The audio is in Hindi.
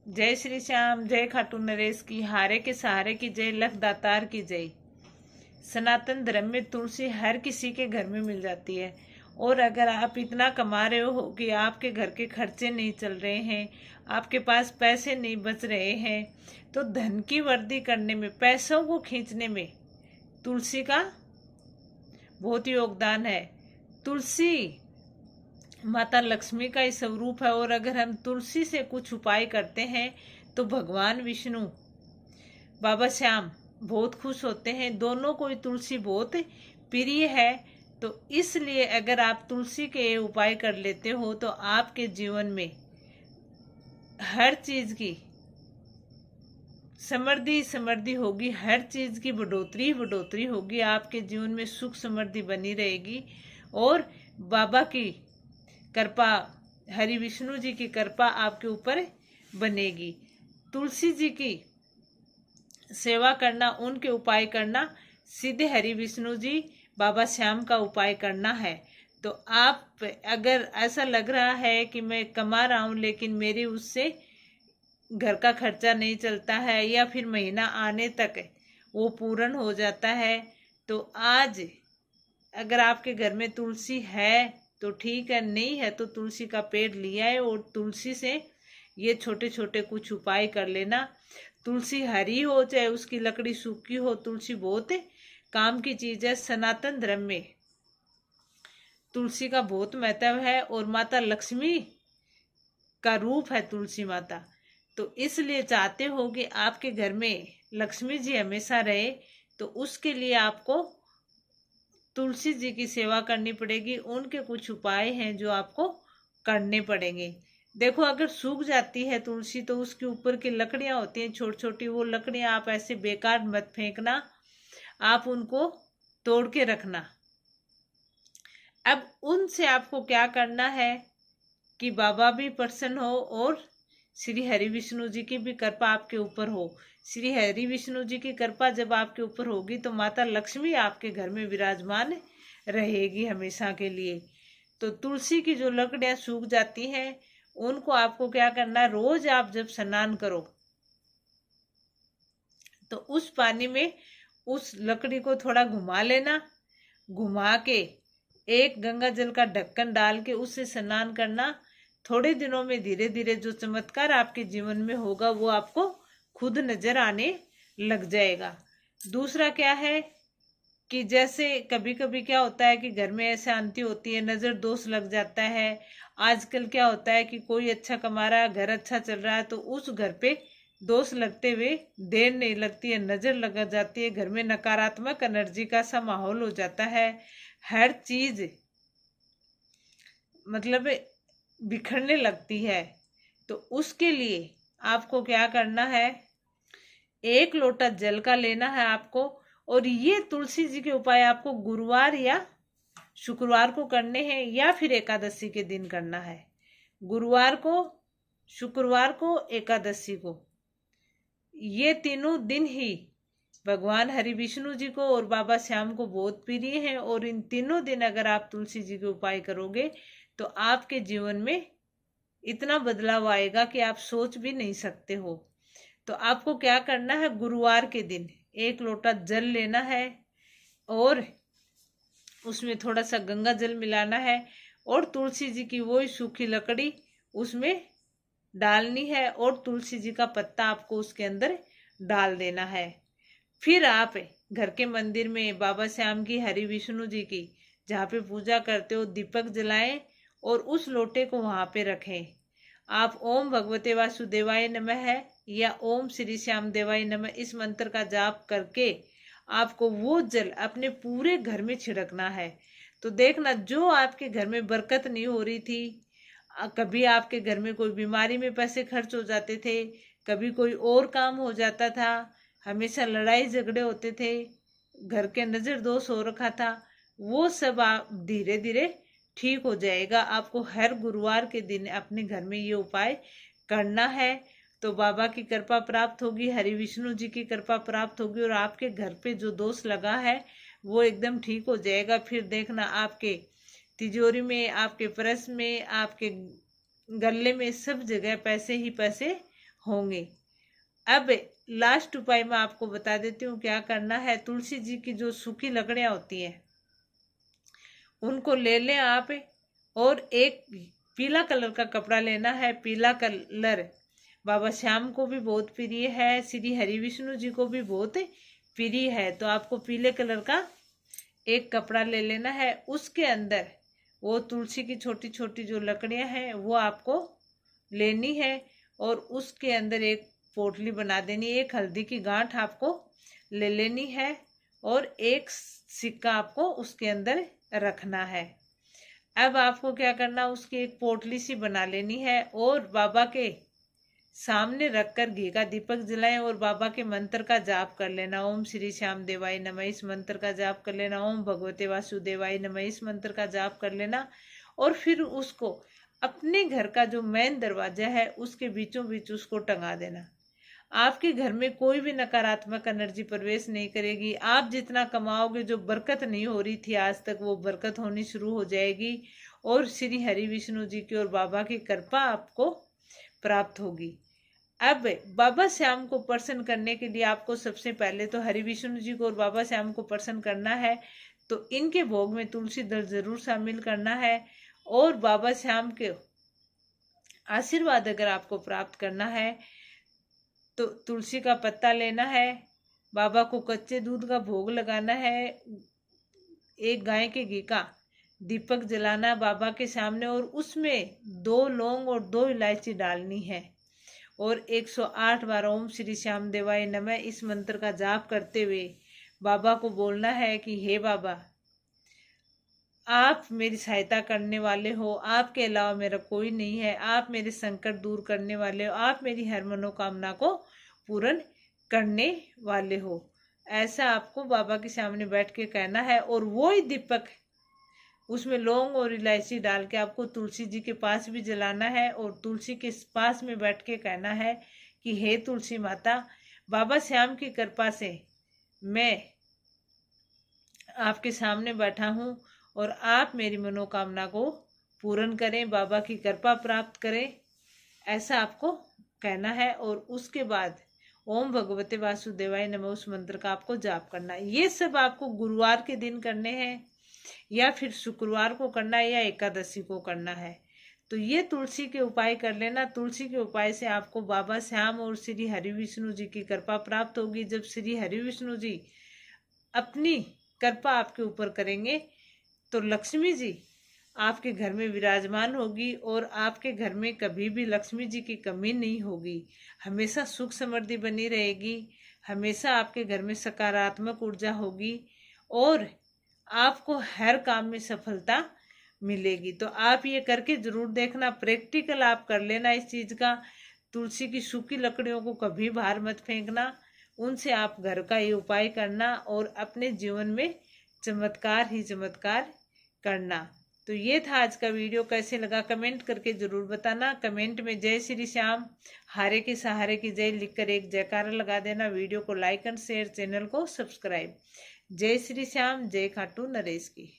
जय श्री श्याम, जय खाटू नरेश की, हारे के सहारे की जय, लख दातार की जय। सनातन धर्म में तुलसी हर किसी के घर में मिल जाती है। और अगर आप इतना कमा रहे हो कि आपके घर के खर्चे नहीं चल रहे हैं, आपके पास पैसे नहीं बच रहे हैं, तो धन की वृद्धि करने में, पैसों को खींचने में तुलसी का बहुत योगदान है। तुलसी माता लक्ष्मी का ही स्वरूप है। और अगर हम तुलसी से कुछ उपाय करते हैं तो भगवान विष्णु, बाबा श्याम बहुत खुश होते हैं। दोनों को ही तुलसी बहुत प्रिय है। तो इसलिए अगर आप तुलसी के उपाय कर लेते हो तो आपके जीवन में हर चीज की समृद्धि समृद्धि होगी, हर चीज की बढ़ोतरी बढ़ोतरी होगी। आपके जीवन में सुख समृद्धि बनी रहेगी। और बाबा की कृपा, हरि विष्णु जी की कृपा आपके ऊपर बनेगी। तुलसी जी की सेवा करना, उनके उपाय करना, सीधे हरि विष्णु जी बाबा श्याम का उपाय करना है। तो आप अगर ऐसा लग रहा है कि मैं कमा रहा हूं लेकिन मेरे उससे घर का खर्चा नहीं चलता है, या फिर महीना आने तक वो पूर्ण हो जाता है, तो आज अगर आपके घर में तुलसी है तो ठीक है, नहीं है तो तुलसी का पेड़ लिया है और तुलसी से ये छोटे छोटे कुछ उपाय कर लेना। तुलसी हरी हो चाहे उसकी लकड़ी सूखी हो, तुलसी बहुत काम की चीज है। सनातन धर्म में तुलसी का बहुत महत्व है और माता लक्ष्मी का रूप है तुलसी माता। तो इसलिए चाहते हो कि आपके घर में लक्ष्मी जी हमेशा रहे, तो उसके लिए आपको तुलसी जी की सेवा करनी पड़ेगी। उनके कुछ उपाय हैं जो आपको करने पड़ेंगे। देखो, अगर सूख जाती है तुलसी तो उसके ऊपर की लकड़ियां होती हैं छोटी छोटी, वो लकड़ियां आप ऐसे बेकार मत फेंकना, आप उनको तोड़ के रखना। अब उनसे आपको क्या करना है कि बाबा भी प्रसन्न हो और श्री हरि विष्णु जी की भी कृपा आपके ऊपर हो। श्री हरि विष्णु जी की कृपा जब आपके ऊपर होगी तो माता लक्ष्मी आपके घर में विराजमान रहेगी हमेशा के लिए। तो तुलसी की जो लकड़ियां सूख जाती हैं उनको आपको क्या करना, रोज आप जब स्नान करो तो उस पानी में उस लकड़ी को थोड़ा घुमा लेना, घुमा के एक गंगा जल का ढक्कन डाल के उससे स्नान करना। थोड़े दिनों में धीरे धीरे जो चमत्कार आपके जीवन में होगा वो आपको खुद नजर आने लग जाएगा। दूसरा क्या है कि जैसे कभी कभी क्या होता है कि घर में ऐसे शांति होती है, नजर दोष लग जाता है। आजकल क्या होता है कि कोई अच्छा कमा रहा है, घर अच्छा चल रहा है, तो उस घर पे दोष लगते हुए देर नहीं लगती है, नजर लग जाती है। घर में नकारात्मक एनर्जी का सा माहौल हो जाता है। हर चीज मतलब बिखरने लगती है। तो उसके लिए आपको क्या करना है, एक लोटा जल का लेना है आपको। और ये तुलसी जी के उपाय आपको गुरुवार या शुक्रवार को करने हैं या फिर एकादशी के दिन करना है। गुरुवार को, शुक्रवार को, एकादशी को, ये तीनों दिन ही भगवान हरि विष्णु जी को और बाबा श्याम को बहुत प्रिय हैं। और इन तीनों दिन अगर आप तुलसी जी के उपाय करोगे तो आपके जीवन में इतना बदलाव आएगा कि आप सोच भी नहीं सकते हो। तो आपको क्या करना है, गुरुवार के दिन एक लोटा जल लेना है और उसमें थोड़ा सा गंगा जल मिलाना है और तुलसी जी की वही सूखी लकड़ी उसमें डालनी है और तुलसी जी का पत्ता आपको उसके अंदर डाल देना है। फिर आप घर के मंदिर में बाबा श्याम की, हरि विष्णु जी की, जहाँ पे पूजा करते हो, दीपक जलाएं और उस लोटे को वहां पे रखें। आप ओम भगवते वासुदेवाय नमः है या ओम श्री श्याम देवाय नमः इस मंत्र का जाप करके आपको वो जल अपने पूरे घर में छिड़कना है। तो देखना, जो आपके घर में बरकत नहीं हो रही थी, कभी आपके घर में कोई बीमारी में पैसे खर्च हो जाते थे, कभी कोई और काम हो जाता था, हमेशा लड़ाई झगड़े होते थे, घर के नजर दोष हो रखा था, वो सब आप धीरे धीरे ठीक हो जाएगा। आपको हर गुरुवार के दिन अपने घर में ये उपाय करना है। तो बाबा की कृपा प्राप्त होगी, हरि विष्णु जी की कृपा प्राप्त होगी और आपके घर पे जो दोष लगा है वो एकदम ठीक हो जाएगा। फिर देखना, आपके तिजोरी में, आपके पर्स में, आपके गले में, सब जगह पैसे ही पैसे होंगे। अब लास्ट उपाय मैं आपको बता देती हूँ क्या करना है। तुलसी जी की जो सूखी लकड़ियाँ होती हैं उनको ले लें आप, और एक पीला कलर का कपड़ा लेना है। पीला कलर बाबा श्याम को भी बहुत प्रिय है, श्री हरि विष्णु जी को भी बहुत प्रिय है। तो आपको पीले कलर का एक कपड़ा ले लेना है, उसके अंदर वो तुलसी की छोटी छोटी जो लकड़ियां हैं वो आपको लेनी है, और उसके अंदर एक पोटली बना देनी है। एक हल्दी की गांठ आपको ले लेनी है, और एक सिक्का आपको उसके अंदर रखना है। अब आपको क्या करना, उसकी एक पोटली सी बना लेनी है, और बाबा के सामने रखकर घी का दीपक जलाएं, और बाबा के मंत्र का जाप कर लेना। ओम श्री श्याम देवाय नमः, इस मंत्र का जाप कर लेना। ओम भगवते वासुदेवाय नमः, इस मंत्र का जाप कर लेना। और फिर उसको अपने घर का जो मेन दरवाजा है उसके बीचों बीच उसको टंगा देना। आपके घर में कोई भी नकारात्मक एनर्जी प्रवेश नहीं करेगी। आप जितना कमाओगे, जो बरकत नहीं हो रही थी आज तक, वो बरकत होनी शुरू हो जाएगी, और श्री हरि विष्णु जी की और बाबा की कृपा आपको प्राप्त होगी। अब बाबा श्याम को प्रसन्न करने के लिए आपको सबसे पहले तो हरि विष्णु जी को और बाबा श्याम को प्रसन्न करना है, तो इनके भोग में तुलसी दल जरूर शामिल करना है। और बाबा श्याम के आशीर्वाद अगर आपको प्राप्त करना है तो तुलसी का पत्ता लेना है, बाबा को कच्चे दूध का भोग लगाना है, एक गाय के घी का दीपक जलाना बाबा के सामने, और उसमें 2 लौंग और 2 इलायची डालनी है, और 108 बार ओम श्री श्याम देवाय नमः इस मंत्र का जाप करते हुए बाबा को बोलना है कि हे बाबा, आप मेरी सहायता करने वाले हो, आपके अलावा मेरा कोई नहीं है, आप मेरे संकट दूर करने वाले हो, आप मेरी हर मनोकामना को पूर्ण करने वाले हो। ऐसा आपको बाबा के सामने बैठ के कहना है, और वो ही दीपक उसमें लौंग और इलायची डाल के आपको तुलसी जी के पास भी जलाना है, और तुलसी के पास में बैठ के कहना है कि हे तुलसी माता, बाबा श्याम की कृपा से मैं आपके सामने बैठा हूँ, और आप मेरी मनोकामना को पूर्ण करें, बाबा की कृपा प्राप्त करें। ऐसा आपको कहना है, और उसके बाद ओम भगवते वासुदेवाय नमः उस मंत्र का आपको जाप करना है। ये सब आपको गुरुवार के दिन करने हैं, या फिर शुक्रवार को करना है, या एकादशी को करना है। तो ये तुलसी के उपाय कर लेना। तुलसी के उपाय से आपको बाबा श्याम और श्री हरि विष्णु जी की कृपा प्राप्त होगी। जब श्री हरि विष्णु जी अपनी कृपा आपके ऊपर करेंगे तो लक्ष्मी जी आपके घर में विराजमान होगी, और आपके घर में कभी भी लक्ष्मी जी की कमी नहीं होगी। हमेशा सुख समृद्धि बनी रहेगी, हमेशा आपके घर में सकारात्मक ऊर्जा होगी, और आपको हर काम में सफलता मिलेगी। तो आप ये करके जरूर देखना, प्रैक्टिकल आप कर लेना इस चीज का। तुलसी की सूखी लकड़ियों को कभी बाहर मत फेंकना, उनसे आप घर का ये उपाय करना, और अपने जीवन में चमत्कार ही चमत्कार करना। तो ये था आज का वीडियो। कैसे लगा कमेंट करके जरूर बताना। कमेंट में जय श्री श्याम, हारे के सहारे की जय लिखकर एक जयकारा लगा देना। वीडियो को लाइक एंड शेयर, चैनल को सब्सक्राइब। जय श्री श्याम, जय खाटू नरेश की।